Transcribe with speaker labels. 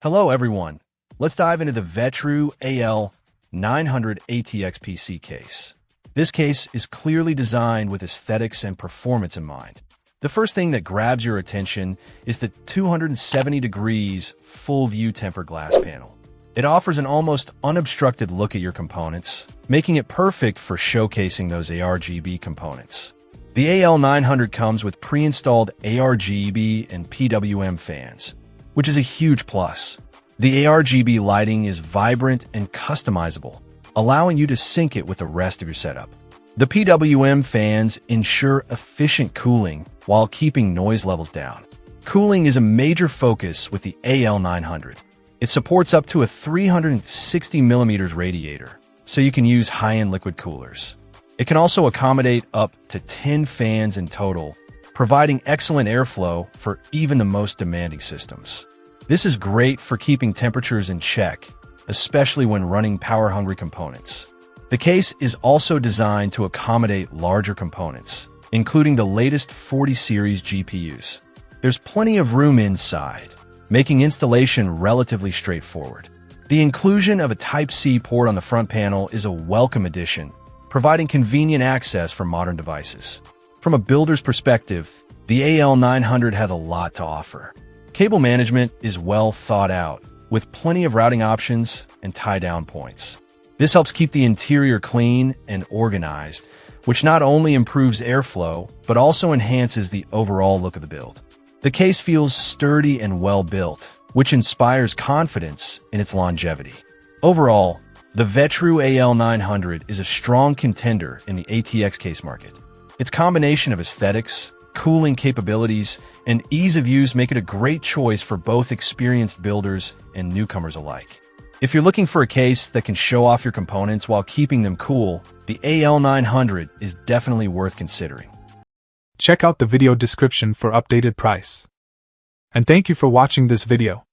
Speaker 1: Hello everyone, let's dive into the Vetroo AL900 ATX PC case. This case is clearly designed with aesthetics and performance in mind. The first thing that grabs your attention is the 270 degrees full view tempered glass panel. It offers an almost unobstructed look at your components, making it perfect for showcasing those ARGB components. The AL900 comes with pre-installed ARGB and PWM fans, which is a huge plus. The ARGB lighting is vibrant and customizable, allowing you to sync it with the rest of your setup. The PWM fans ensure efficient cooling while keeping noise levels down. Cooling is a major focus with the AL900. It supports up to a 360mm radiator, so you can use high-end liquid coolers. It can also accommodate up to 10 fans in total, providing excellent airflow for even the most demanding systems. This is great for keeping temperatures in check, especially when running power-hungry components. The case is also designed to accommodate larger components, including the latest 40 series GPUs. There's plenty of room inside, making installation relatively straightforward. The inclusion of a Type-C port on the front panel is a welcome addition, providing convenient access for modern devices. From a builder's perspective, the AL900 has a lot to offer. Cable management is well thought out, with plenty of routing options and tie-down points. This helps keep the interior clean and organized, which not only improves airflow, but also enhances the overall look of the build. The case feels sturdy and well-built, which inspires confidence in its longevity. Overall, the Vetroo AL900 is a strong contender in the ATX case market. Its combination of aesthetics, cooling capabilities, and ease of use make it a great choice for both experienced builders and newcomers alike. If you're looking for a case that can show off your components while keeping them cool, the AL900 is definitely worth considering.
Speaker 2: Check out the video description for updated price. And thank you for watching this video.